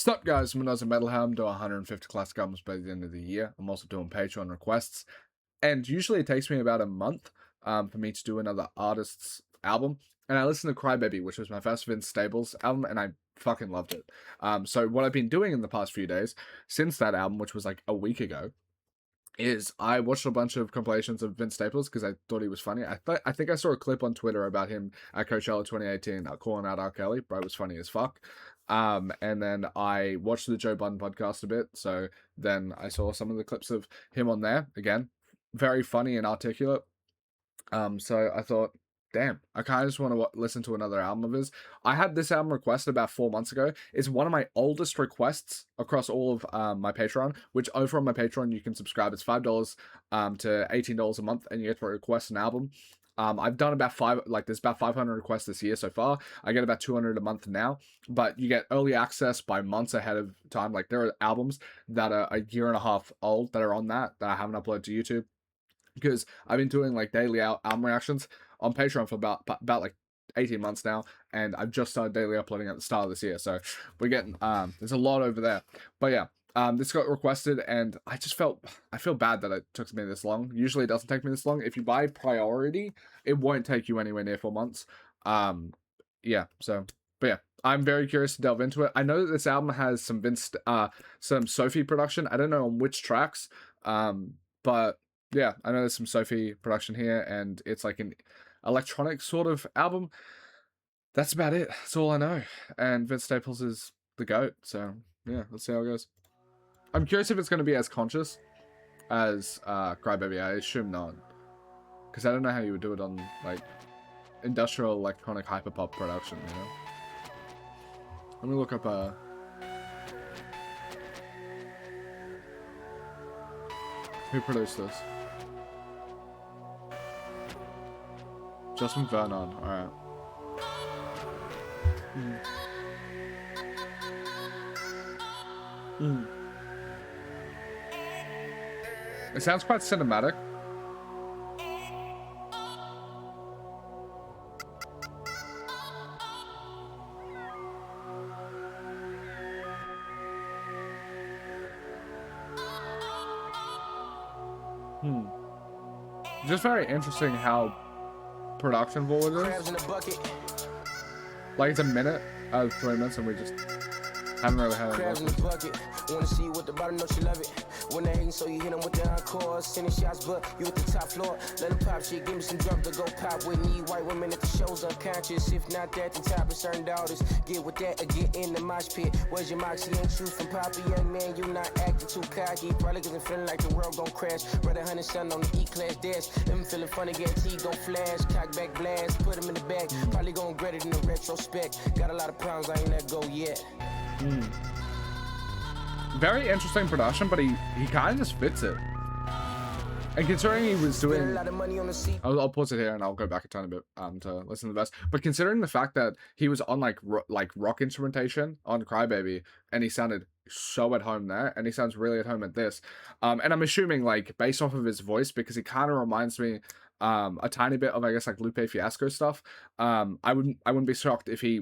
What's up, guys? I'm AUSSIE Metalhead. I'm doing 150 classic albums by the end of the year. I'm also doing Patreon requests, and usually it takes me about a month for me to do another artist's album. And I listened to Crybaby, which was my first Vince Staples album, and I fucking loved it. So what I've been doing in the past few days since that album, which was like a week ago, is I watched a bunch of compilations of Vince Staples because I thought he was funny. I think I saw a clip on Twitter about him at Coachella 2018 calling out R. Kelly. Bro was funny as fuck. And then I watched the Joe Budden podcast a bit. So then I saw some of the clips of him on there. Again, very funny and articulate. So I thought, damn, I kind of just want to listen to another album of his. I had this album requested about 4 months ago. It's one of my oldest requests across all of my Patreon, which over on my Patreon, you can subscribe. It's $5 to $18 a month, and you get to request an album. I've done about there's about 500 requests this year so far. I get about 200 a month now, but you get early access by months ahead of time. Like, there are albums that are a year and a half old that are on that I haven't uploaded to YouTube, because I've been doing like daily album reactions on Patreon for about like 18 months now, and I've just started daily uploading at the start of this year. So we're getting there's a lot over there. But yeah, this got requested, and I feel bad that it took me this long. Usually it doesn't take me this long. If you buy priority, it won't take you anywhere near 4 months. Yeah, so but yeah, I'm very curious to delve into it. I know that this album has some some Sophie production. I don't know on which tracks, but yeah, I know there's some Sophie production here, and it's like an electronic sort of album. That's about it. That's all I know. And Vince Staples is the GOAT, so yeah, let's see how it goes. I'm curious if it's going to be as conscious as Crybaby. I assume not, because I don't know how you would do it on like industrial electronic hyperpop production, you know? Let me look up who produced this. Justin Vernon, alright. It sounds quite cinematic. Just very interesting how production forward is. Like, it's a minute out of 3 minutes, and we just haven't really had it. Wanna see what the bottom know she love it. When they hating, so you hit them with the encore. Sending shots, but you at the top floor. Let them pop shit, give me some drum to go pop with me. White women at the shows unconscious. If not that, the top of certain daughters. Get with that or get in the mosh pit. Where's your moxie? Ain't true from Poppy, young man. You not acting too cocky. Probably cause I'm feeling like the world gon' crash. Brother hunting son on the E-class dash. Them feeling funny, guarantee gon' flash. Cock back blast, put him in the back. Probably gon' regret it in the retrospect. Got a lot of problems, I ain't let go yet. Very interesting production, but he kind of just fits it. And considering he was doing, I'll pause it here and I'll go back a tiny bit to listen to the best. But considering the fact that he was on like rock instrumentation on Crybaby, and he sounded so at home there, and he sounds really at home at this. And I'm assuming, like, based off of his voice, because he kind of reminds me a tiny bit of, I guess, like Lupe Fiasco stuff. I wouldn't be shocked if he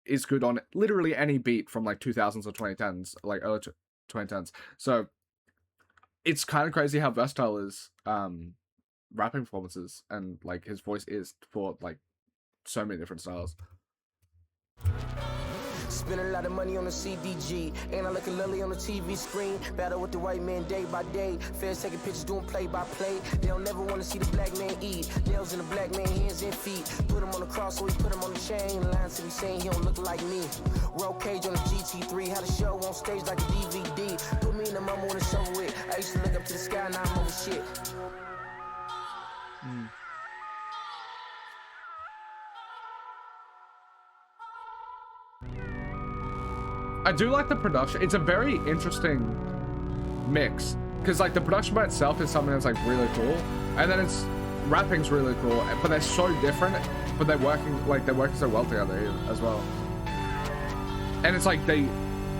is good on literally any beat from like 2000s or 2010s, like early 2010s. So it's kind of crazy how versatile his rapping performances and like his voice is for like so many different styles. Spend a lot of money on the CDG. Ain't I looking lily on the TV screen? Battle with the white man day by day. Feds taking pictures, doing play by play. They don't never want to see the black man eat. Nails in the black man, hands and feet. Put him on the cross, so we put him on the chain. Lines to be saying he don't look like me. Roll cage on the GT3. Had a show on stage like a DVD. Put me in the mama when it's over with. I used to look up to the sky, now I'm over shit. I do like the production. It's a very interesting mix, because like the production by itself is something that's like really cool, and then it's rapping's really cool, but they're so different, but they're working so well together here as well. And it's like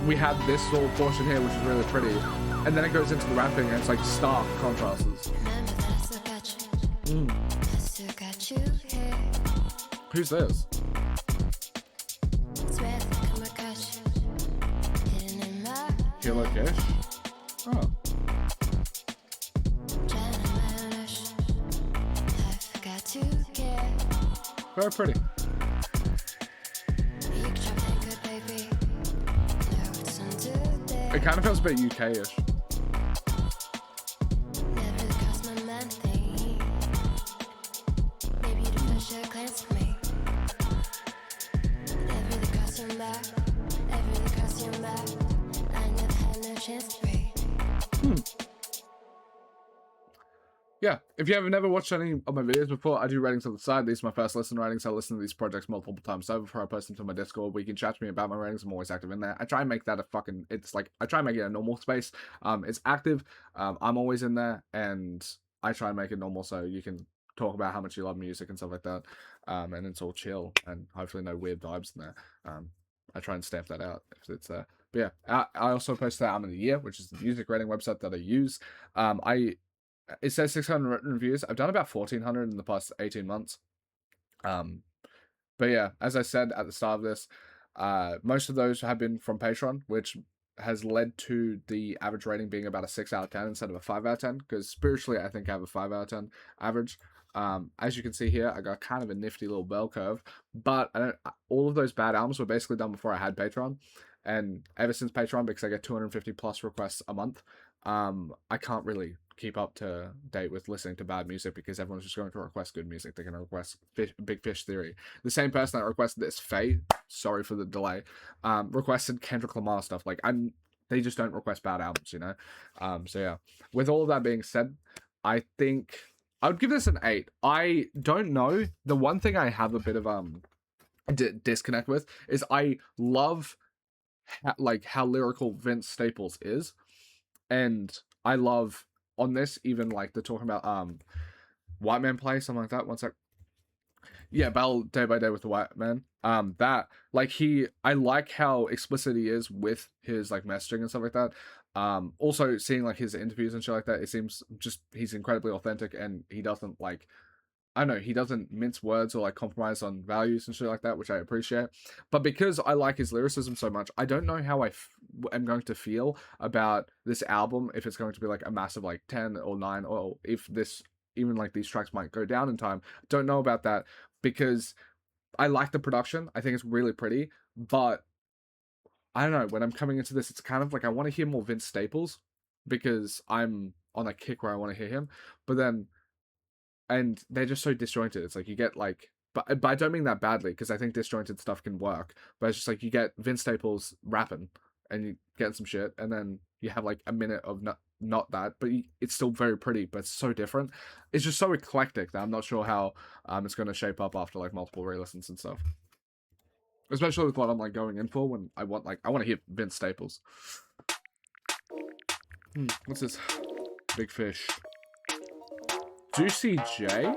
we have this little portion here which is really pretty, and then it goes into the rapping and it's like stark contrasts. Who's this? Killer Kish. Oh. Very pretty. It kind of feels a bit UK-ish. Yeah, if you have never watched any of my videos before, I do ratings on the side. These are my first listen ratings. I listen to these projects multiple times over before I post them to my Discord, where you can chat to me about my ratings. I'm always active in there. I try and make that I try and make it a normal space. It's active. I'm always in there, and I try and make it normal so you can talk about how much you love music and stuff like that. And it's all chill, and hopefully no weird vibes in there. I try and stamp that out if it's there. But yeah, I also post the album of the year, which is the music rating website that I use. It says 600 written reviews. I've done about 1,400 in the past 18 months. But yeah, as I said at the start of this, most of those have been from Patreon, which has led to the average rating being about a 6 out of 10 instead of a 5 out of 10, because spiritually I think I have a 5 out of 10 average. As you can see here, I got kind of a nifty little bell curve, but all of those bad albums were basically done before I had Patreon. And ever since Patreon, because I get 250 plus requests a month, I can't really keep up to date with listening to bad music, because everyone's just going to request good music. They're going to request Big Fish Theory. The same person that requested this, Faye, sorry for the delay, requested Kendrick Lamar stuff. Like, they just don't request bad albums, you know? So yeah, with all of that being said, I think I would give this an 8. I don't know. The one thing I have a bit of disconnect with is I love how lyrical Vince Staples is, and I love on this even like they're talking about White Man Play, something like that. One sec. Yeah, Battle Day by Day with the White Man. That like I like how explicit he is with his like messaging and stuff like that. Also seeing like his interviews and shit like that, it seems just he's incredibly authentic, and he doesn't like, I don't know, he doesn't mince words or like compromise on values and shit like that, which I appreciate. But because I like his lyricism so much, I don't know how am going to feel about this album, if it's going to be like a massive like 10 or 9, or if even like these tracks might go down in time. Don't know about that, because I like the production. I think it's really pretty, but I don't know, when I'm coming into this, it's kind of like I want to hear more Vince Staples, because I'm on a kick where I want to hear him. But then, and they're just so disjointed. It's like you get like, but I don't mean that badly, because I think disjointed stuff can work. But it's just like you get Vince Staples rapping, and you get some shit, and then you have like a minute of not that, but it's still very pretty, but it's so different. It's just so eclectic that I'm not sure how it's going to shape up after like multiple re-listens and stuff. Especially with what I'm like going in for, when I want to hear Vince Staples. What's this? Big Fish. Juicy J?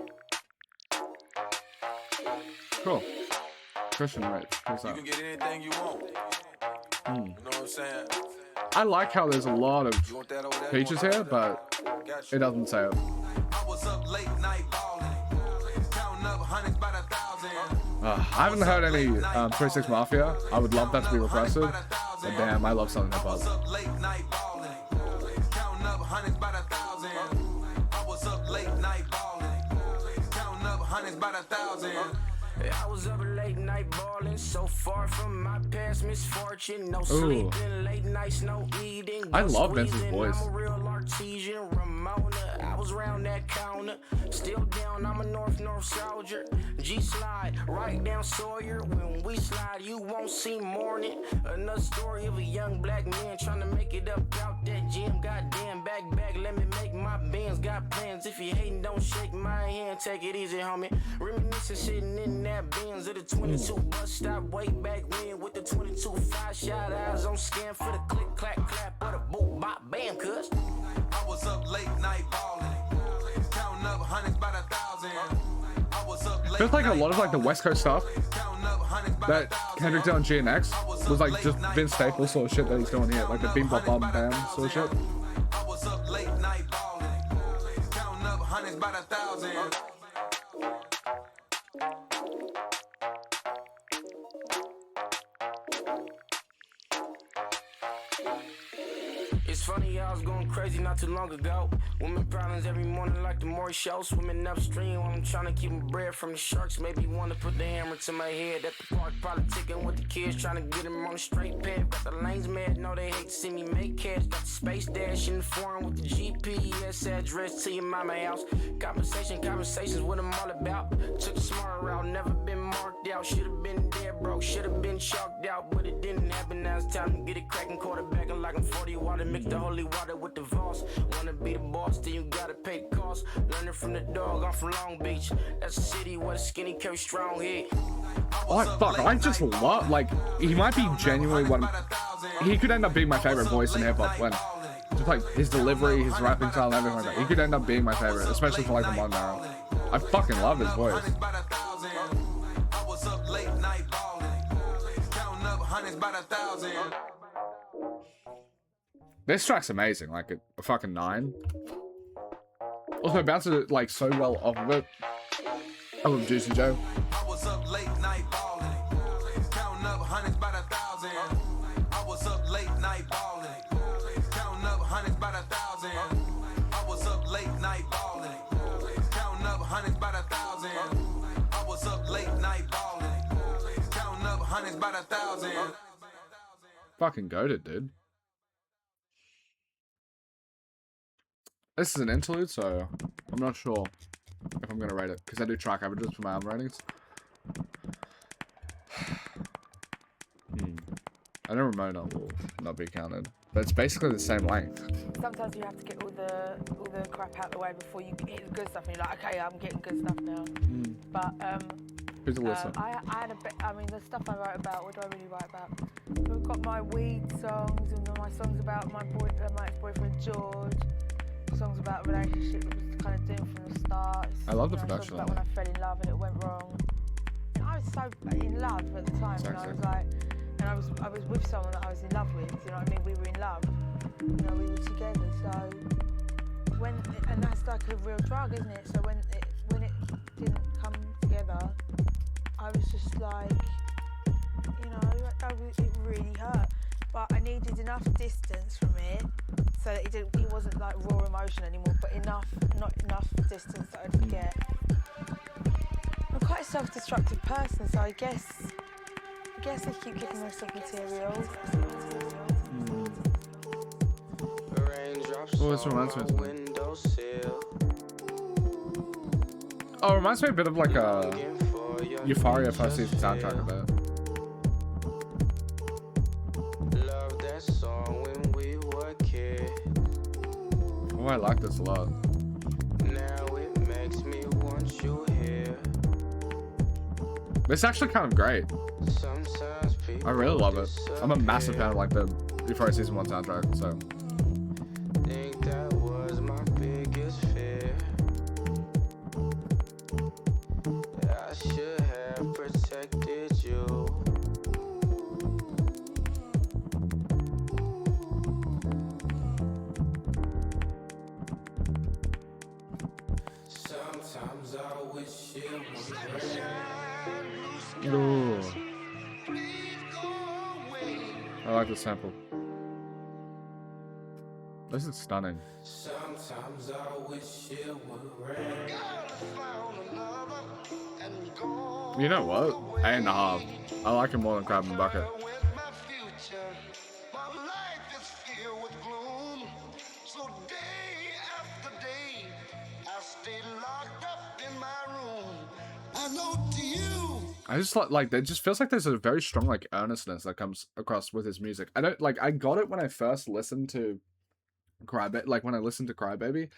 Cool. Christian rate. What's that? You can get anything you want. You know what I'm saying? I like how there's a lot of features here, but it doesn't say it. I was up late night balling, counting up hundreds by the thousand. I haven't heard any 36 Mafia. I would love that to be requested. But damn, I love Southern Hip Hop. I was up late night balling, so far from my past misfortune. No sleeping, late nights, no eating. I love Vince's voice. I'm a real artesian, Ramona. I was round that counter, still down. I'm a North soldier. G-slide, right down Sawyer. When we slide, you won't see morning. Another story of a young black man trying to make it up out that gym. Goddamn, BagBak, let me make my bands. Got plans. If you hating, don't shake my hand. Take it easy, homie. Reminiscing, sitting in that Benz of the 22 bus stop way back when with the 22 5-shot eyes on scan for the click clack clap or the boop bop bam. Cuz I was up late night balling, counting up hundreds by the thousand. I was up late. Feels like a lot of like the West Coast stuff that Kendrick did on GNX was like just Vince Staples sort of shit that he's doing here, like the beam bop bam bam sort of shit. I was up late night balling, counting up hundreds by the thousand. It's funny, I was going crazy not too long ago. Women problems every morning like the Maury show. Swimming upstream while I'm trying to keep my bread from the sharks. Maybe want to put the hammer to my head at the park. Probably ticking with the kids, trying to get them on the straight path. Got the lanes mad, know they hate to see me make cash. Got the space dash in the foreign with the GPS address to your mama house. Conversations what I'm all about. Took the smart route, never been marked out. Should've been dead broke, should've been chalked out, but it didn't happen. Now it's time to get it cracking, quarterbacking like I'm 40 water. Mix the holy water with the Voss. Wanna be the boss, then you gotta pay costs. Learning from the dog, I'm from Long Beach. That's a city where the skinny carry strong heat. Oh fuck, I just love, like, he might be genuinely one, he could end up being my favorite voice in hip-hop when, just like, his delivery, his rapping style, and everything like that. He could end up being my favorite, especially for like the modern era. I fucking love his voice. This track's amazing, like a fucking 9. Also bounces like so well off of it. I love Juicy Joe. I was up late night balling, counting up hundreds by the thousand. I was up late night balling, counting up hundreds by the thousand. I was up late night balling, counting up hundreds by the thousand. I was up late night balling, counting up hundreds by the thousand. Fucking goated, dude. This is an interlude, so I'm not sure if I'm gonna rate it because I do track averages for my album ratings. I know Ramona will not be counted, but it's basically the same length. Sometimes you have to get all the crap out the way before you hit the good stuff, and you're like, okay, I'm getting good stuff now. But Who's Alyssa? I had a bit. I mean, the stuff I wrote about. What do I really write about? I've got my weed songs and my songs about my ex-boyfriend George. Songs about a relationship that was kind of doomed from the start. I love the Songs production about when I fell in love and it went wrong. And I was so in love at the time, and I was like, and I was with someone that I was in love with. You know what I mean? We were in love. You know, we were together. So and that's like a real drug, isn't it? So when it didn't come together, I was just like, you know, it really hurt. But I needed enough distance from it so that it wasn't like raw emotion anymore, but not enough distance that I'd forget. I'm quite a self-destructive person, so I guess I keep giving myself material. Oh, this reminds me of something. Oh, it reminds me a bit of like a Euphoria first season soundtrack a bit. Oh, I like this a lot. Now it makes me want you here. This is actually kind of great. I really love it. I'm a massive fan of like the Euphoria season 1 soundtrack, so. Think that was my biggest fear. I should have protected you. Sometimes I wish it was rain. Ooh. I like the sample. This is stunning. Sometimes I wish it would rain. You know what? 8.5. I like it more than Crab and Bucket. I just like it just feels like there's a very strong like earnestness that comes across with his music. I don't like I got it when I first listened to Crybaby,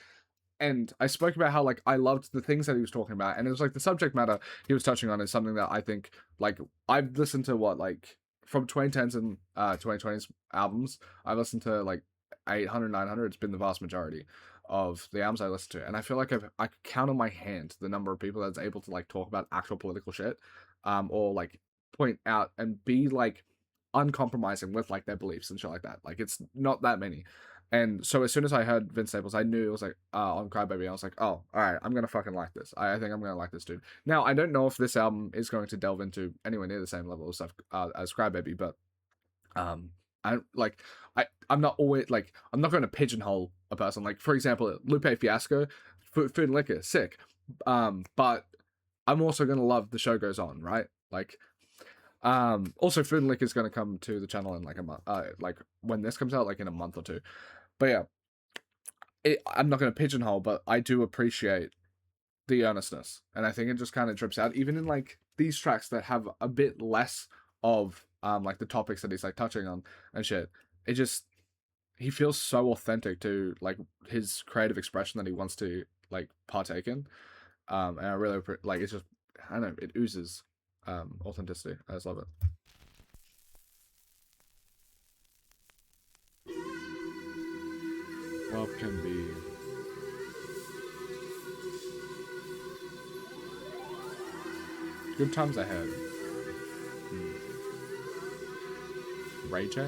and I spoke about how like I loved the things that he was talking about, and it was like the subject matter he was touching on is something that I think like I've listened to like from 2010s and 2020s albums. I've listened to like 800, 900. It's been the vast majority of the albums I listen to, and I feel like I could count on my hand the number of people that's able to like talk about actual political shit, or like point out and be like uncompromising with like their beliefs and shit like that. Like it's not that many. And so as soon as I heard Vince Staples, I knew it was like on Crybaby. I was like, oh, all right, I'm gonna fucking like this. I think I'm gonna like this dude. Now I don't know if this album is going to delve into anywhere near the same level of stuff as Crybaby, but I'm not always like, I'm not going to pigeonhole a person. Like, for example, Lupe Fiasco, Food and Liquor, sick. But I'm also going to love The Show Goes On, right? Like, also Food and Liquor is going to come to the channel in like a month, like when this comes out, like in a month or two. But yeah, I'm not going to pigeonhole, but I do appreciate the earnestness, and I think it just kind of drips out even in like these tracks that have a bit less of like the topics that he's like touching on and shit. It just, he feels so authentic to like his creative expression that he wants to like partake in, and I really like, it's just, I don't know, it oozes authenticity. I just love it. Love can be good times ahead. Ray J?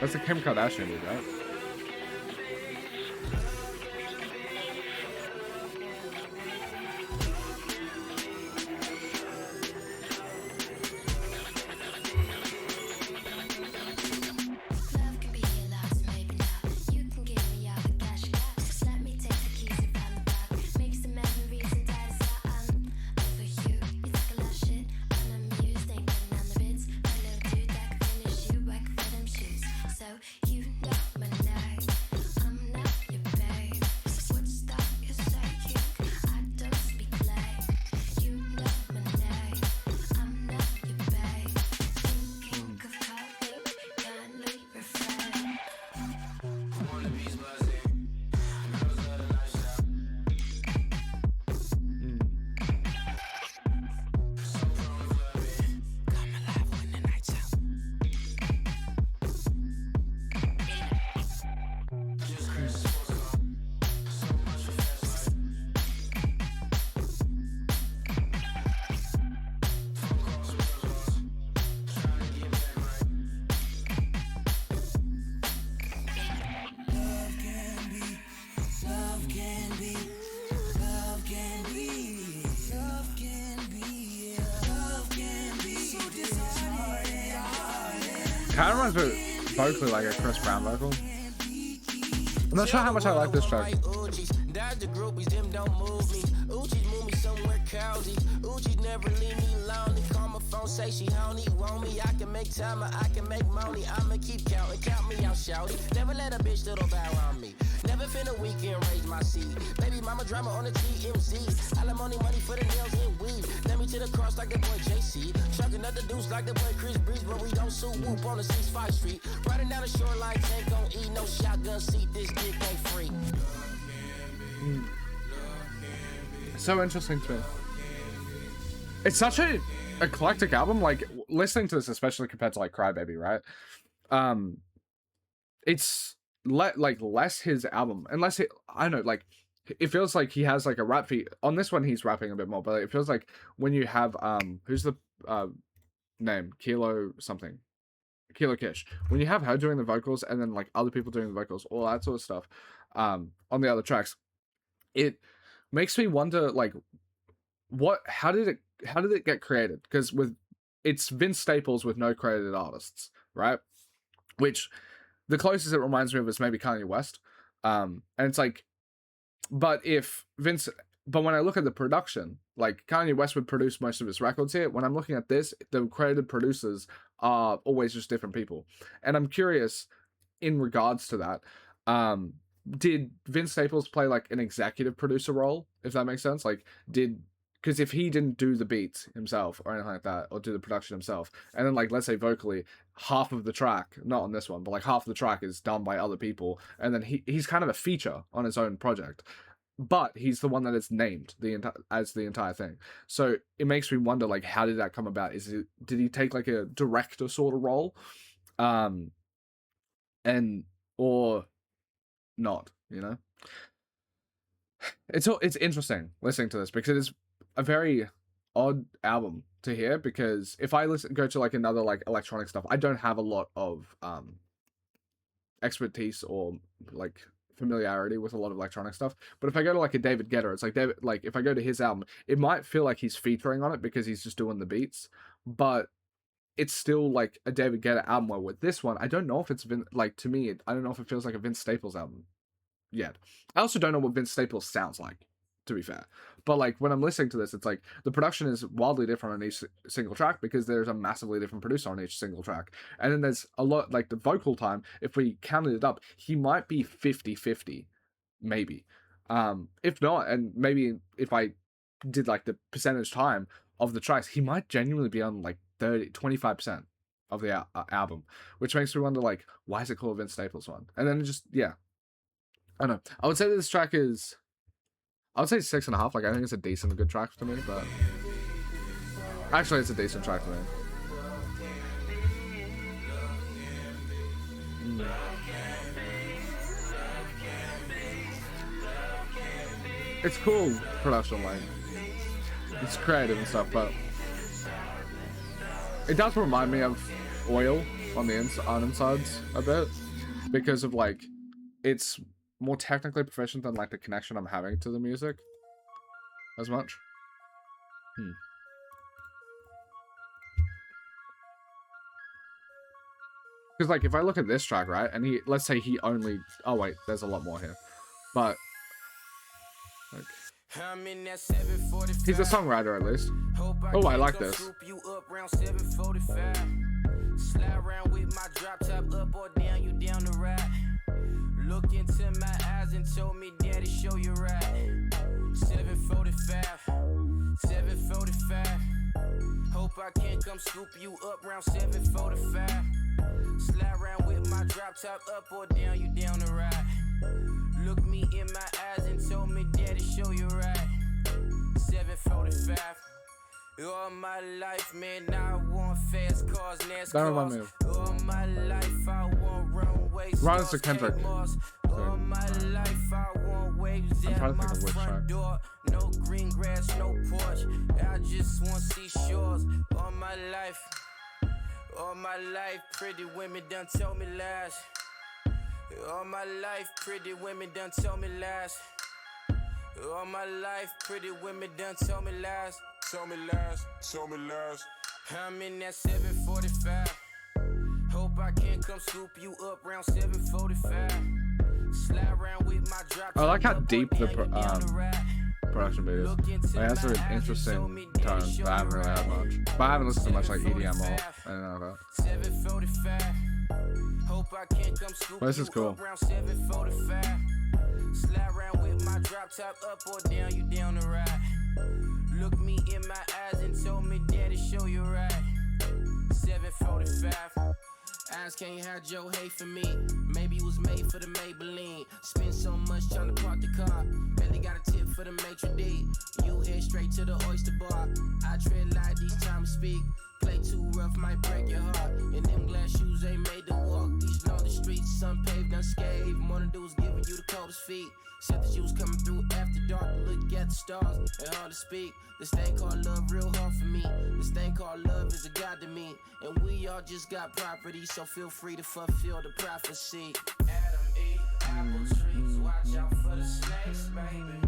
That's a Kim Kardashian dude, right? Kind of reminds me vocally like a Chris Brown vocal. I'm not sure how much I like this track. The groupies, them don't move me. Uchi's move me somewhere cozy. Uchi's never leave me lonely. Call my phone, say she honey, want me. I can make time, I can make money. I'ma keep counting, count me out, shouty. Never let a bitch little bow on me. Never finna weekend raise my seed. Baby mama drama on the TMZ. Alimony money for the nails and weed. Let me to the cross like the boy JC. Trucking up the deuce like the boy Chris Breeze. But we don't sue whoop on the 6-5 street. Riding down the shoreline, tank gon' eat no shotgun seat. This dick ain't free. So interesting to me. It's such a eclectic album. Like listening to this, especially compared to like Crybaby, right? It's less his album, unless it, I don't know, like it feels like he has like a rap beat on this one. He's rapping a bit more, but it feels like when you have who's the name, Kilo something, Kilo Kish, when you have her doing the vocals and then like other people doing the vocals, all that sort of stuff on the other tracks, it makes me wonder like how did it get created? Because with it's Vince Staples with no credited artists, right? Which the closest it reminds me of is maybe Kanye West. And it's like, but when I look at the production, like Kanye West would produce most of his records here. When I'm looking at this, the credited producers are always just different people. And I'm curious in regards to that, did Vince Staples play like an executive producer role, if that makes sense? Like, because if he didn't do the beats himself or anything like that, or do the production himself, and then like, let's say vocally, half of the track, not on this one, but like half of the track is done by other people, and then he's kind of a feature on his own project, but he's the one that is named as the entire thing. So it makes me wonder, like, how did that come about? Did he take like a director sort of role, or not, you know? It's interesting listening to this because it is a very odd album to hear, because if I go to like another like electronic stuff, I don't have a lot of expertise or like familiarity with a lot of electronic stuff. But if I go to like a David Guetta, it's like if I go to his album, it might feel like he's featuring on it because he's just doing the beats, but it's still like a David Guetta album. Where with this one, I don't know if it's been like, to me, I don't know if it feels like a Vince Staples album yet. I also don't know what Vince Staples sounds like, to be fair. But like when I'm listening to this, it's like the production is wildly different on each single track because there's a massively different producer on each single track. And then there's a lot, like the vocal time, if we counted it up, he might be 50-50, maybe. If not, and maybe if I did like the percentage time of the tracks, he might genuinely be on like 25% of the album, which makes me wonder, like, why is it called Vince Staples one? And then just, yeah, I don't know. I would say that this track is, I would say 6.5. Like, I think it's a decent, good track to me, but actually, it's a decent track to me. It's cool production, like, it's creative and stuff, but it does remind me of Oil on the insides a bit, because of like, it's more technically proficient than like the connection I'm having to the music as much. Because like, if I look at this track, right, and let's say he only, oh wait, there's a lot more here, but like, he's a songwriter at least. Oh, I like this. Slide around with my drop top up or down, you down the ride. Look into my eyes and told me, Daddy, show you right. 7:45, 7:45. Hope I can come scoop you up around 7:45. Slide around with my drop top up or down, you down the ride. Look me in my eyes and told me, Daddy, show you right. 7:45. All my life, man, I want fast cars, NASCAR. All my life, I want runways. Ron is a Kendrick. All my life, I want waves at my front door. No green grass, no porch. I just want seashores. All my life, pretty women done tell me lies. All my life, pretty women done tell me lies. All my life, pretty women done tell me lies. Tell me lies, tell me lies. I'm in that 7:45. Hope I can come scoop you up around 7:45. Slide around with my drop. I like how deep the production beat is. It has an interesting tone that I haven't really had much. But I haven't listened to much like EDM or anything like that. 7:45. Hope I can come scoop Well, this is cool. around 7:45. Slide around with my drop top up or down, you down the ride. Look me in my eyes and told me, Daddy, show you right. 7:45. Eyes can't hide your hate for me. Maybe it was made for the Maybelline. Spend so much trying to park the car. Barely got a tip for the maitre d'. You head straight to the oyster bar. I tread light each time I speak. Play too rough, might break your heart. And them glass shoes ain't made to walk. These lonely streets, unpaved, unscathed. Morning dew was giving you the coldest feet. Said that you was coming through after dark to look at the stars and hard to speak. This thing called love real hard for me. This thing called love is a god to me. And we all just got property, so feel free to fulfill the prophecy. Adam eat apple trees, watch out for the snakes, baby.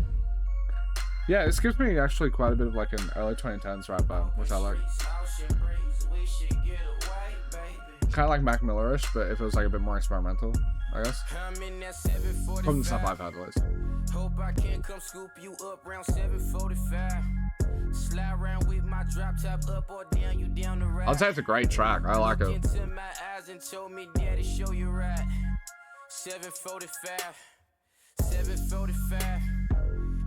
Yeah, this gives me actually quite a bit of like an early 2010s rap vibe, which I like. Kind of like Mac Miller-ish, but if it was like a bit more experimental, I guess. From the stuff I've had at least. Hope I can come scoop you up around 7:45. Slide around with my drop top up or down, you down the ride. I'd say it's a great track. I like it. Into my eyes and told me, Daddy, show you right. 7:45. 7:45.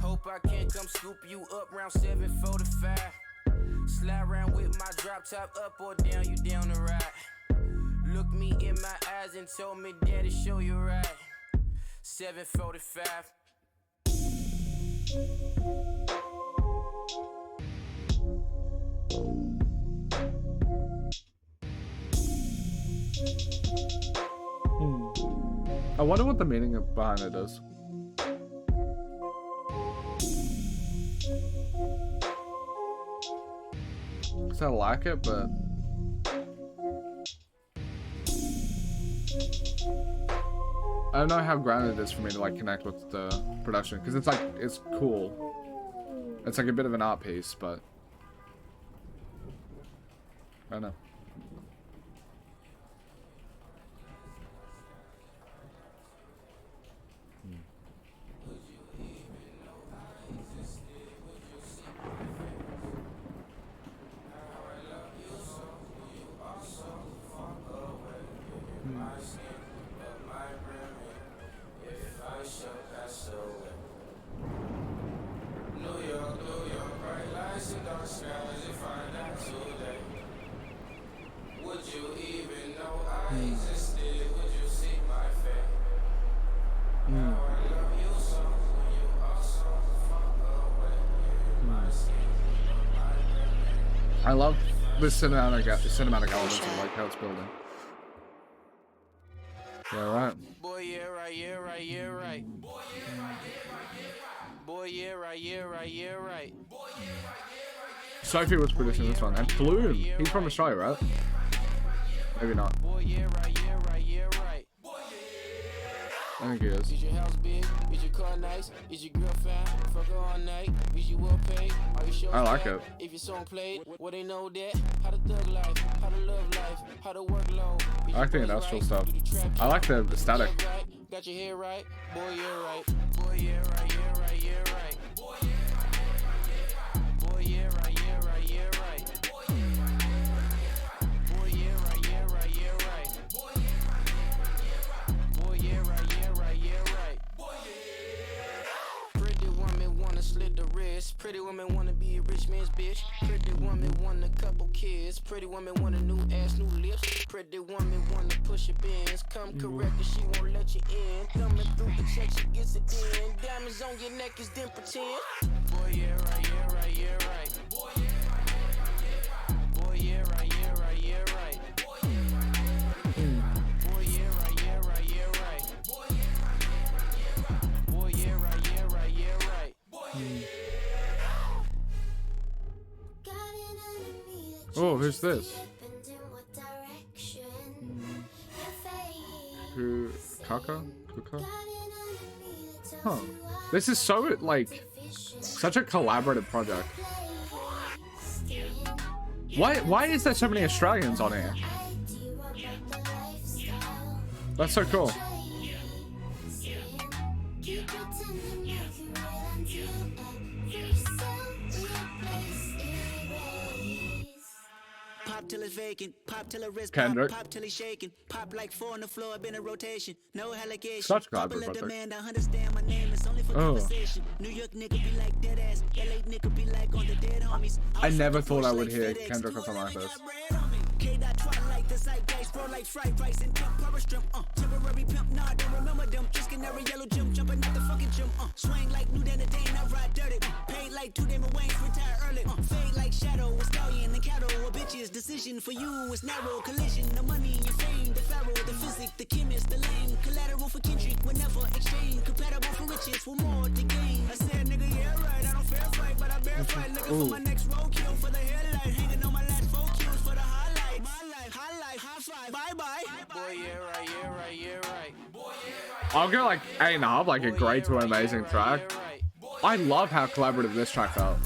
Hope I can come scoop you up around 7:45. Slide around with my drop top up or down, you down the ride. Look me in my eyes and told me, Daddy, show you right. 7:45. I wonder what the meaning behind it is. Cause I like it, but I don't know how grounded it is for me to like connect with the production, because it's like, it's cool. It's like a bit of an art piece, but I don't know. I love the cinematic elements of like how it's building. Yeah, right. Boy, yeah, right, yeah, right, yeah, right. Boy, yeah, right, Boy, yeah, right, yeah, right, yeah, right. Sophie was producing this one, and Flume. He's from Australia, right? Maybe not. Boy, yeah, right, yeah, right, yeah, right. I think he is. Is your house big? Is your car nice? Is your girl fine? Fuck her all night. Is you well paid? Are you sure? I like it. If your song played, what they know that? How to thug life, how to love life, how to work low. I like the industrial stuff. I like the static. Got your hair right, boy, yeah, right. Boy, yeah, right, yeah, right, yeah, right. Boy, yeah, right, yeah, right, yeah, right. Boy, yeah, right, yeah, right, yeah, right. Boy, yeah, right, yeah, right, yeah, right. Pretty woman wanna slit the wrist. Pretty woman wanna be a rich man's bitch. Pretty woman want a couple kids. Pretty woman want a new ass, new lips. Pretty woman wanna push your bins. Come correct and she won't let you in. Coming through the check, she gets it in. Diamonds on your neck is then pretend. Boy, yeah, right, yeah, right, yeah, right. Boy, yeah, right, yeah, right, yeah, right, yeah, right. Boy, yeah, right, yeah, right, yeah, right. Boy, yeah, right, yeah, right, yeah, right. Oh, who's this? Who? Kaka? Kuka? Huh. This is so, like, such a collaborative project. Why is there so many Australians on here? That's so cool. Pop till it's vacant, pop till a wrist Kendrick. pop till it's shaking, pop like 4 on the floor, been a rotation, no allegation. Such Popular collaborative project. demand, I understand my name, it's only for conversation. New York nigga be like dead ass, LA nigga be like on the dead homies. I never thought I would hear Kendrick or something like this. K-Dot twilight, the zeitgeist, bro like fried rice and pimp, power strip, temporary pimp, nah, I don't remember them, just canary yellow gym, jumping out the fucking gym, swing like new than a day, and I ride dirty, paid like 2 Damon Wayans, retire early, fade like shadow, a stallion and cattle, a bitch's decision for you is narrow, collision, the money, your fame, the pharaoh, the physics, the chemist, the lane, collateral for Kendrick, whenever exchange, compatible for riches, for more to gain. I said, nigga, yeah, right, I don't fair fight, but I bear fight, looking for my next roadkill, for the headlight, hanging on my last 4 kills, for the highlight, my life, high five, bye-bye. Boy, yeah, right, yeah, right, yeah, right. I'll go like 8.5, like a great to an amazing track. I love how collaborative this track felt.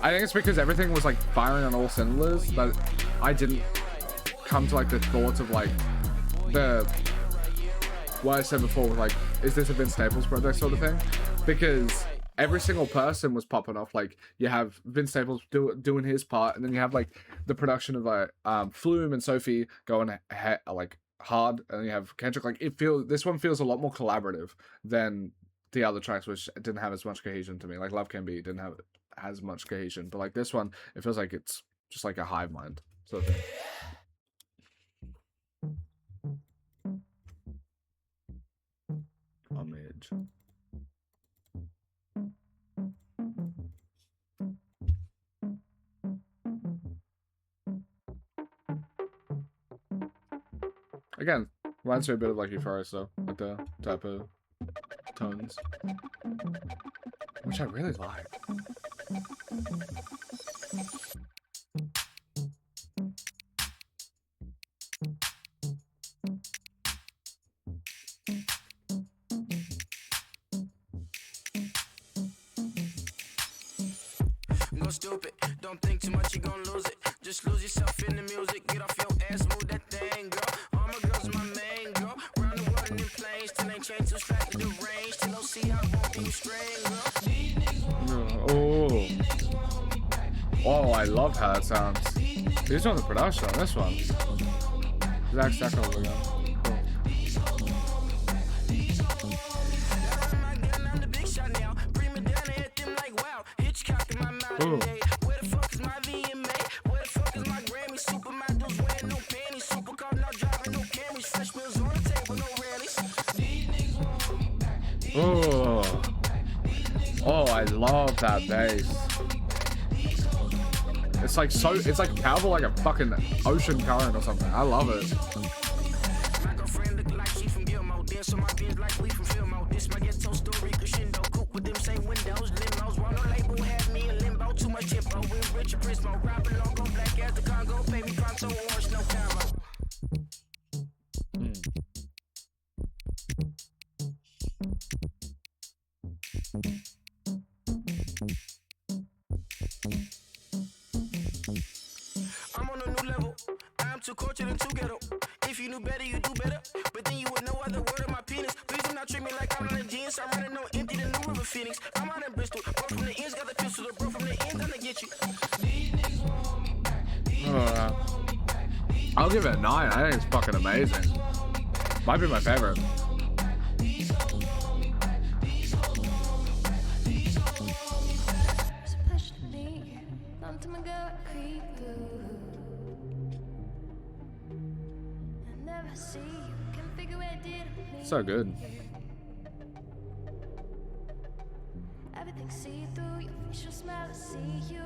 I think it's because everything was like firing on all cylinders that I didn't come to like the thoughts of like what I said before with like, is this a Vince Staples project sort of thing? Because every single person was popping off. Like you have Vince Staples doing his part, and then you have like the production of like Flume and Sophie going like hard, and you have Kendrick. Like this one feels a lot more collaborative than the other tracks, which didn't have as much cohesion to me. Like Love Can Be didn't have as much cohesion, but like this one, it feels like it's just like a hive mind sort of thing. Homage. Again, reminds me a bit of like Euphoria, so like the type of tones, which I really like. Go stupid, don't think too much, you gon' lose it. Just lose yourself in the music, get off your ass, move that thing, girl. All my girls my main girl. Round the world in planes, till they change to strike the range. Till I see I won't be strained, Oh, I love how that sounds. Who's on the production on this one? Zach Sacco again. Cool. Ooh. Where the fuck is my VMA? Where the fuck is my Grammy? Supermodels wearing no panties. Supercar not driving no Camrys. Fresh meals on the table, no rallies. Oh. Oh, I love that bass. It's like so, it's like powerful like a fucking ocean current or something. I love it. My girlfriend look like she from Gilmore. Dance on my bitch like we from Filmo. This my ghetto story. Crescendo coupe with them same windows. Limos. While no label had me in limbo. Too much hippo. We rich and Prismo. Robbing logo. Black as the Congo. Baby pronto. Orange. No combo. I'm on a new level. I'm too cultured and too ghetto. If you knew better, you do better. But then you would know other word of my penis. Please do not treat me like I'm on a jeans. I'm running no empty, the new river Phoenix. I'm out in Bristol. Broke from the ends, got the pistol. Broke from the ends, I'm gonna get you. I'll give it a 9. I think it's fucking amazing. Might be my favorite. So good. Everything see through your facial smile, I see you.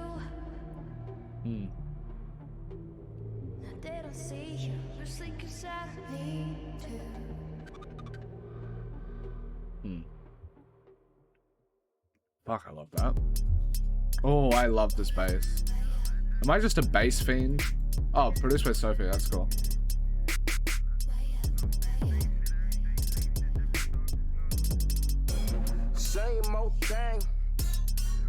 Hmm. Now they don't see you, just like you said I need to. Hmm. Fuck, I love that. Oh, I love this bass. Am I just a bass fiend? Oh, produced by Sophie, that's cool. Same old thing.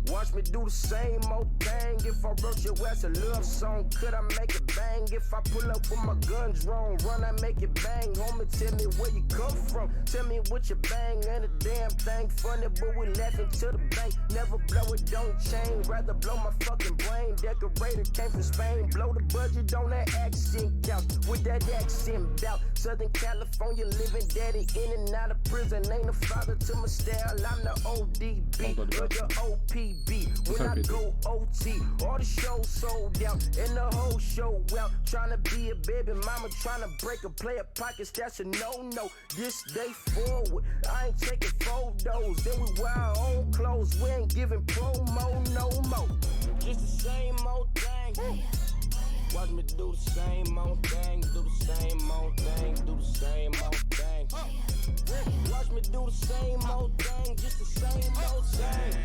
Watch me do the same old thing. If I wrote your ass a love song, could I make it bang? If I pull up with my guns wrong, run, I make it bang. Homie, tell me where you come from. Tell me what you bang. Ain't a damn thing funny, but we laughing to the bank. Never blow it, don't change. Rather blow my fucking brain. Decorator came from Spain. Blow the budget on that accent couch. With that accent bout. Southern California living daddy in and out of prison. Ain't a father to my style. I'm the ODB or the OPB. When I go OT, all the shows sold out and the whole show out. Tryna be a baby mama, tryna break a player pockets. That's a no-no. This day forward, I ain't taking photos. Then we wear our own clothes. We ain't giving promo no more. Just the same old thing. Watch me do the same old thing. Do the same old thing. Do the same old thing. Watch me do the same old thing. Just the same old thing.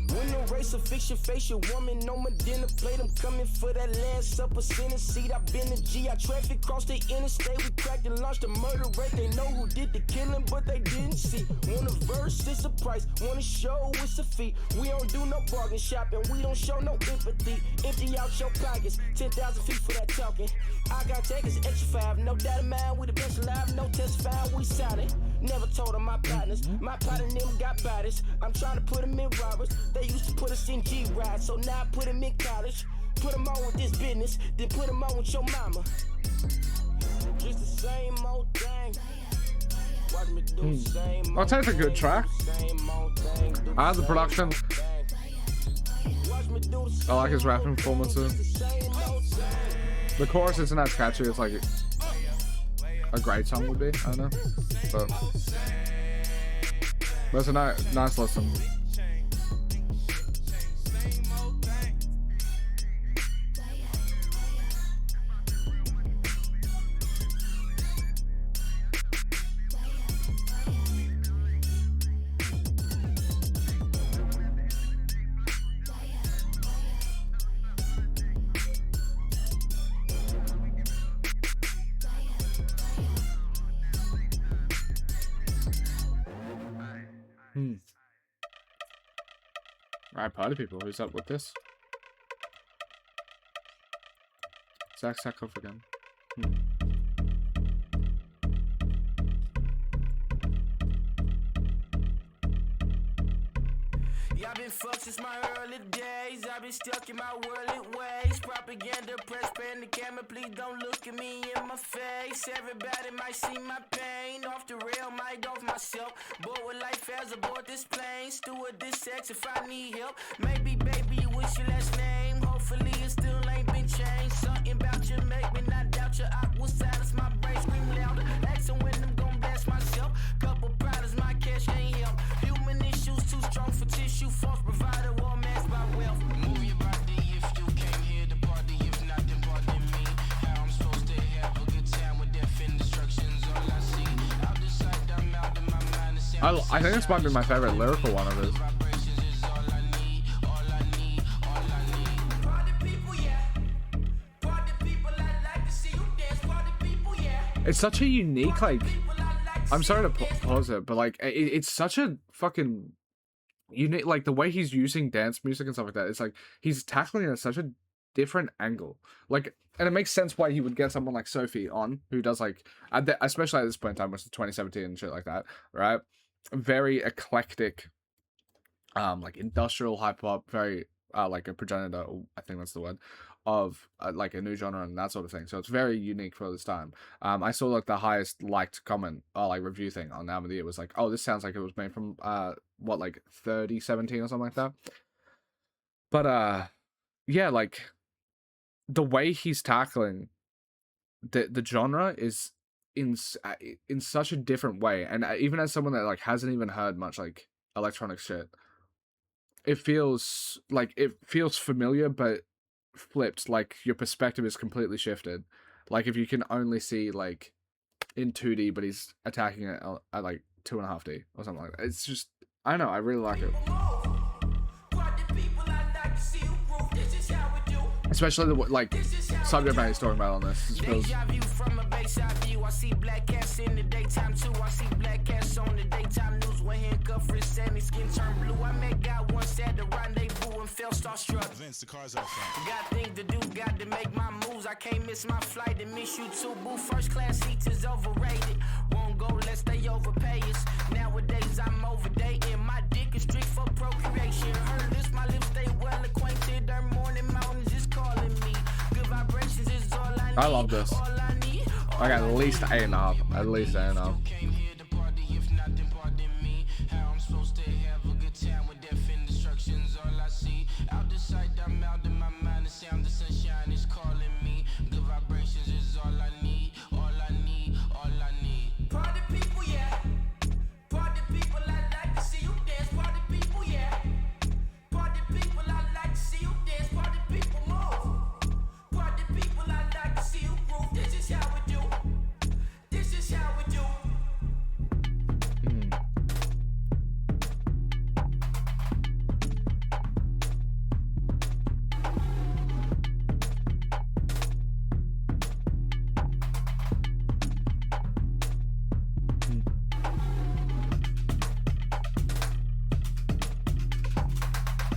When the race of fiction face your woman on my dinner plate, I'm coming for that last supper center seat. I've been a G, I traffic cross the interstate. We cracked and launched the murder rate. They know who did the killing, but they didn't see. Want a verse, it's a price. Want a show, it's a fee. We don't do no bargain shopping. We don't show no empathy. Empty out your pockets. 10,000 feet for that talking. I got takers, extra 5. No doubt of mine, we the best alive. No testifying, we solid. Never told them my partners. My partner and them got bodies. I'm trying to put them in robbers. They used to put us in G-Ride, so now I put them in college. Put them on with this business, then put them on with your mama. Just the same old thing. Watch me do the same. I'll take a good track. I have the production. I like his rapping performances. The chorus isn't as catchy as like a great song would be. I don't know, but it's a nice listen. Alright, party people, who's up with this? Zach Sackhoff again. Y'all been fucked since my early days. I've been stuck in my worldly ways. Propaganda, press, pan the camera. Please don't look at me in my face. Everybody might see my pain. Off the rail, might off myself. Bored with life as aboard this plane. Steward this sex if I need help. Maybe, baby, you wish your last name. Hopefully it still ain't been changed. Something about you make me not doubt your aqua silence. My brain scream louder. Asking when I'm gon' blast myself. Couple problems, my cash ain't help. Human issues too strong for tissue. False provider, war masked by wealth. Move your body if you came here to party. If not, then pardon me. How I'm supposed to have a good time with death and destruction's all I see. Out the sight, I'm out of my mind. I think this might be my favorite lyrical one of his. It's such a unique, like, I'm sorry to pause it, but like, it's such a fucking unique, like the way he's using dance music and stuff like that. It's like he's tackling it at such a different angle, like, and it makes sense why he would get someone like Sophie on, who does like, especially at this point in time, which is 2017 and shit like that, right? Very eclectic, like industrial hype hop, very like a progenitor, I think that's the word, of like a new genre and that sort of thing. So it's very unique for this time. I saw like the highest liked comment or like review thing on Album of the Year was like, oh, this sounds like it was made from what, like 3017 or something like that. But yeah, like the way he's tackling the genre is in such a different way, and even as someone that like hasn't even heard much like electronic shit, it feels familiar, but flipped, like your perspective is completely shifted. Like if you can only see like in 2D, but he's attacking it at like 2.5D or something like that. It's just, I don't know, I really like it. Especially the like subject matter he's talking about on this. It feels... I see black cats in the daytime too. I see black cats on the daytime news when handcuffed wrists and his skin turned blue. I met guy once at the rendezvous and felt starstruck. Vince, the car's out front. Got things to do, got to make my moves. I can't miss my flight and miss you too. Boo, first class seats is overrated. Won't go, let's stay overpay us. Nowadays I'm overdating. My dick is strict for procreation. Heard this, my lips stay well acquainted. Their morning mountains is calling me. Good vibrations is all I need. I love this. I got at least 8.5. At least 8.5.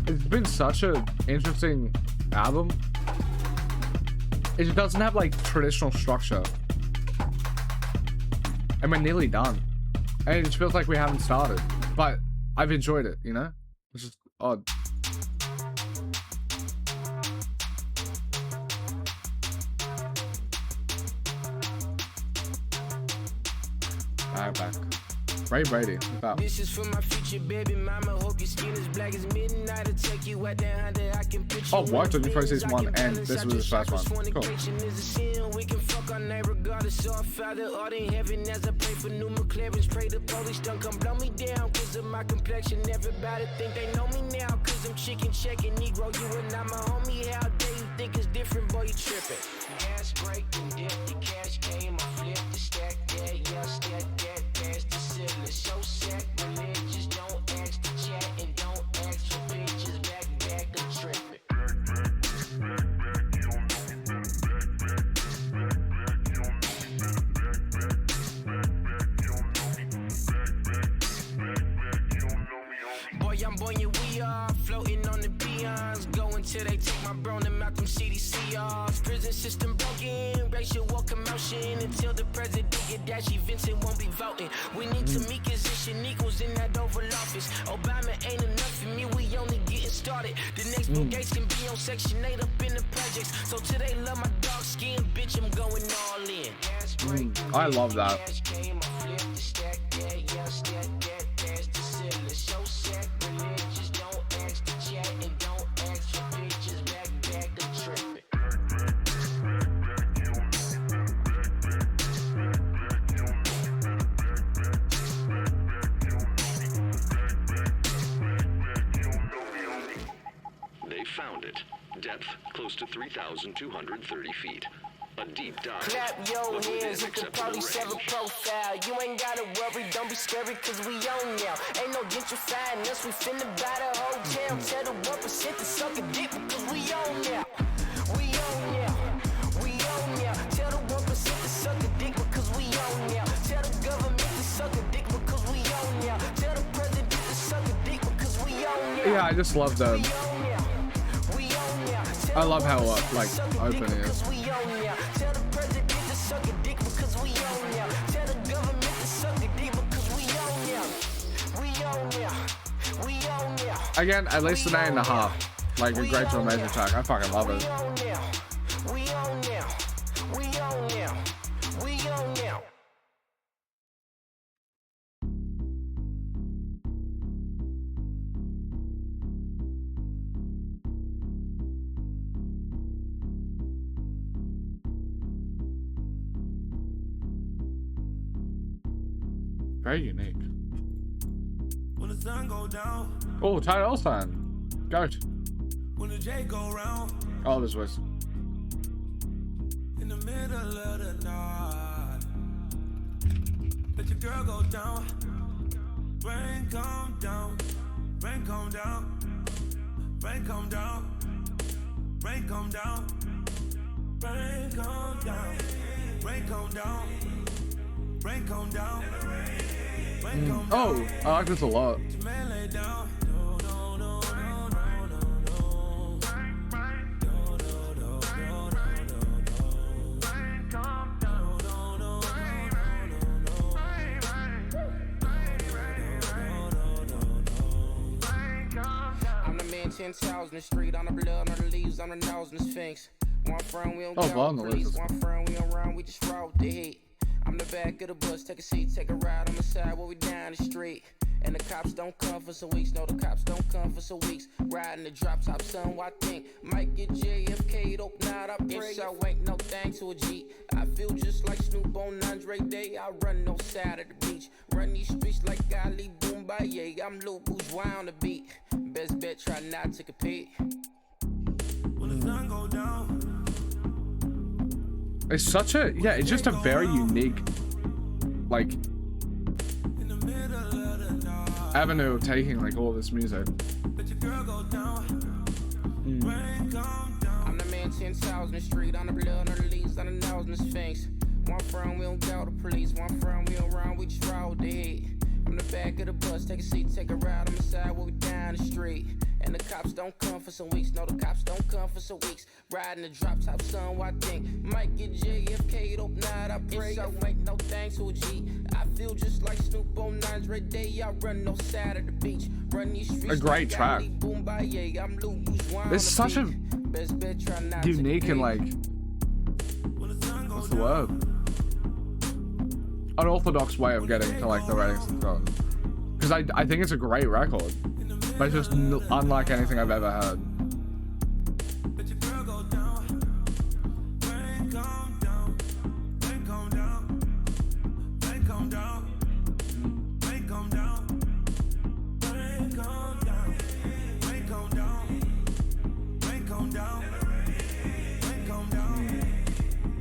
It's been such an interesting album. It just doesn't have like traditional structure. And we're nearly done. And it just feels like we haven't started. But I've enjoyed it, you know? It's just odd. BagBak. Ray Brady. This is for my future baby mama. Hope your skin is black as midnight. I'll take you out there under. I can picture. Oh, what? Took you first season 1 and this was his first one. Cool. We can fuck our name regardless of Father art in heaven. As I pray for new McLarens, pray the police don't come blow me down cause of my complexion. Everybody think they know me now cause I'm chicken checking Negro. You and I'm a homie. How dare you think it's different, boy? You tripping. Gas break and dip, the cash came. I flipped the stack, yeah, stack that. Past the ceiling, so sacrilegious. Don't ask to chat and don't ask for pictures. BagBak, I'm tripping. Boy, I'm buoyant, we are floating on the peons. Going till they take my bro and out them CDC off. Prison system broken, racial commotion. Until the president get dashy, Vincent won't be voting. We need to meet position equals in that Oval Office. Obama ain't enough for me, we started. The next Bill Gates can be on Section 8 up in the projects. So today love my dark skin, bitch, I'm going all in. I love that. They found it. Depth close to 3,230 feet. A deep dive. Clap your hands if the police have a profile. You ain't gotta worry, don't be scary, cause we on now. Ain't no gentrifying us, we finna buy the whole town. Tell the 1% to suck a dick because we on now. We on now. We on now. Tell the 1% to suck a dick because we on now. Tell the government to suck a dick because we on now. Tell the president to suck a dick because we on now. Yeah, I just love the. I love how like open it is. Again, at least an 8.5. Like a great to amazing track. I fucking love it. Very unique. When the sun go down, Oh, Ty Olstein. Goat. when the J go round, Oh, this was. in the middle of the night, let your girl go down. Rain come down, rain come down, rain come down, rain come down, rain come down, rain come down, rain come down, rain come down. Oh, I like this a lot. Man lay down. I'm the man 10,000 the street, on the blood, on the leaves, on the nose, and the sphinx. One friend, we don't Oh, go wow, no, police. this is- One friend, we don't run, we just roll with the heat. I'm the back of the bus, take a seat, take a ride on the side where we down the street. And the cops don't come for some weeks, no, the cops don't come for some weeks. Riding the drop top, son, I think might get JFK'd, open out, I pray. So ain't no thing to a G. I feel just like Snoop on Andre Day. I run no side of the beach, run these streets like Ali Boombaye. I'm Lil Bourgeois on the beat. Best bet, try not to compete. When the sun go down, It's such a it's just a very unique like in the middle of the night, avenue of taking like all this music. let your girl go down. Rain come down. I'm the man 10,000 the street, on the blood, on the leaves, on the nose, and the sphinx. One friend, we don't go to police. One friend, we don't run, we just roll with the heat. I'm the back of the bus, take a seat, take a ride on the side where we down the street. And the cops don't come for some weeks, no, the cops don't come for some weeks. Riding the drop top, son, I think might get JFK'd, open out, I pray. So ain't no thing to a G. I feel just like Snoop on Andre Day. I run no side of the beach, run these streets. A great like track. Ali Boombaye. I'm Lil Bourgeois on It's the such a beat. Best bet, try not to unique and like When the sun what's go the word? Unorthodox way of getting to like the ratings it's gotten. Because I think it's a great record, but it's just unlike anything I've ever heard. let your girl go down. Rain come down, rain come down, rain come down, rain come down, rain come down, rain come down, rain come down, rain come down.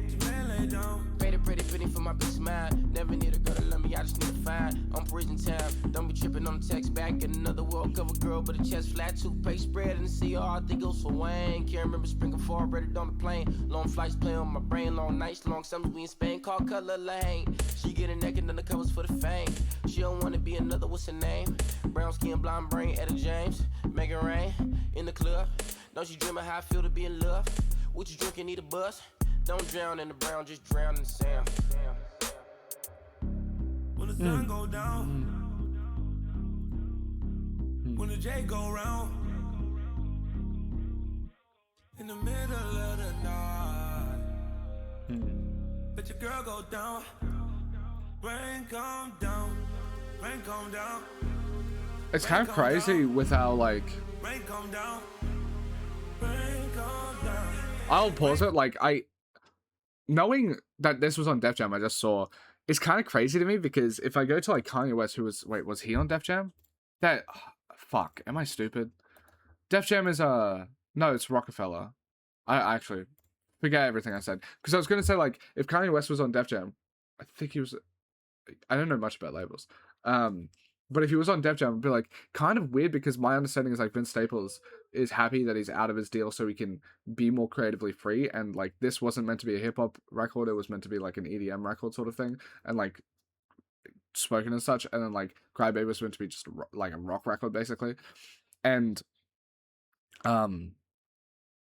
Jermaine lay down. Pretty for my peace of mind. Never need a girl to love me, I just need to find. On prison time, don't be tripping on the text back. Get another world cover girl, but a chest flat, toothpaste spread in the sea. I think goes for Wayne. Can't remember sprinkle for ready on the plane. Long flights play on my brain, long nights, long summers. We in Spain, called Color Lane. She getting naked under covers for the fame. She don't wanna be another, what's her name? Brown skin, blonde brain, Etta James. Make it rain in the club. Don't you dream of how I feel to be in love? What you drinking, need a bus? Don't drown in the brown, just drown in the sand. When the sun go down, when the J go round, In the middle of the night, let your girl go down. Rain come down, rain come down. It's kind of crazy with how, like, Rain come down, rain come down. I'll pause it. Like, knowing that this was on Def Jam, I just saw, it's kind of crazy to me because if I go to like Kanye West, who was, wait, was he on Def Jam? That, fuck, am I stupid? Def Jam is, no, it's Rockefeller. I actually forget everything I said. Because I was going to say, like, if Kanye West was on Def Jam, I think he was, I don't know much about labels. But if he was on Def Jam, it'd be like kind of weird because my understanding is like Vince Staples is happy that he's out of his deal so he can be more creatively free. And like this wasn't meant to be a hip hop record; it was meant to be like an EDM record sort of thing, and like spoken and such. And then like Crybaby was meant to be just like a rock record basically. And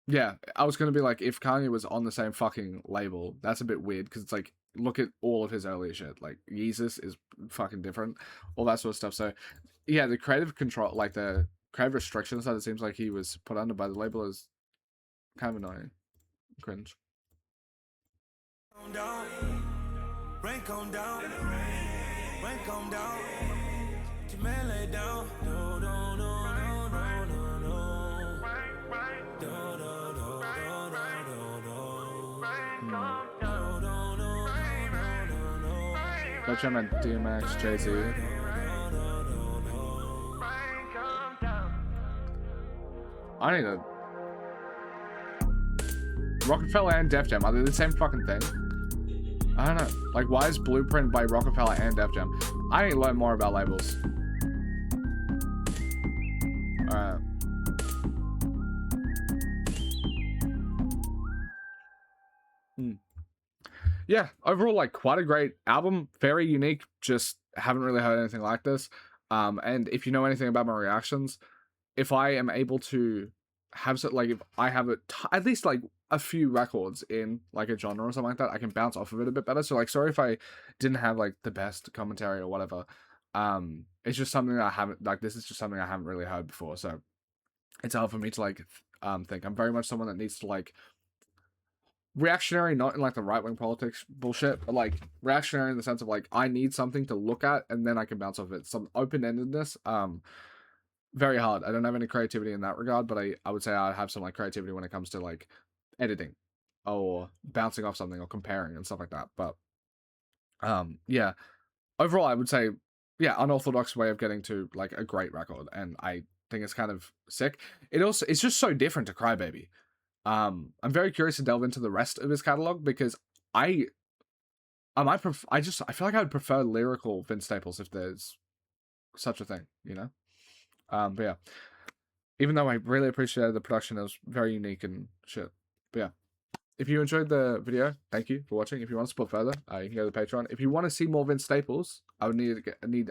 yeah, I was gonna be like, if Kanye was on the same fucking label, that's a bit weird because it's like, look at all of his earlier shit. Like Yeezus is fucking different, all that sort of stuff. So yeah, the creative control, like the creative restrictions that it seems like he was put under by the label is kind of annoying, cringe. Rain come down, rain come down. Your man lay down. No, no, no, no, no, no, no. No, no, no, no, no, no. Def Jam and DMX, Jay-Z. I need a Rockefeller and Def Jam. Are they the same fucking thing? I don't know. Like, why is Blueprint by Rockefeller and Def Jam? I need to learn more about labels. Alright. Yeah, overall, like, quite a great album. Very unique. Just haven't really heard anything like this. And if you know anything about my reactions, if I am able to have, like, if I have at least, like, a few records in, like, a genre or something like that, I can bounce off of it a bit better. So, like, sorry if I didn't have, like, the best commentary or whatever. It's just something that I haven't, like, this is just something I haven't really heard before. So, it's hard for me to, like, think. I'm very much someone that needs to, like, reactionary, not in like the right-wing politics bullshit, but like reactionary in the sense of like I need something to look at and then I can bounce off it. Some open-endedness, very hard. I don't have any creativity in that regard, but I would say I have some like creativity when it comes to like editing or bouncing off something or comparing and stuff like that. But yeah, overall I would say, yeah, unorthodox way of getting to like a great record, and I think it's kind of sick. It's just so different to Crybaby. I'm very curious to delve into the rest of his catalog because I feel like I would prefer lyrical Vince Staples if there's such a thing, you know? But yeah, even though I really appreciated the production, it was very unique and shit. But yeah, if you enjoyed the video, thank you for watching. If you want to support further, you can go to the Patreon. If you want to see more Vince Staples, I would need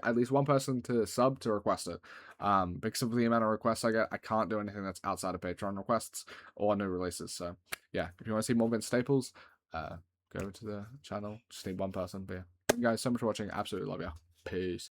at least one person to sub to request it. Because of the amount of requests I get, I can't do anything that's outside of Patreon requests or new releases. So yeah, if you want to see more Vince Staples, go to the channel. Just need one person. But yeah, thank you guys so much for watching. Absolutely love you. Peace.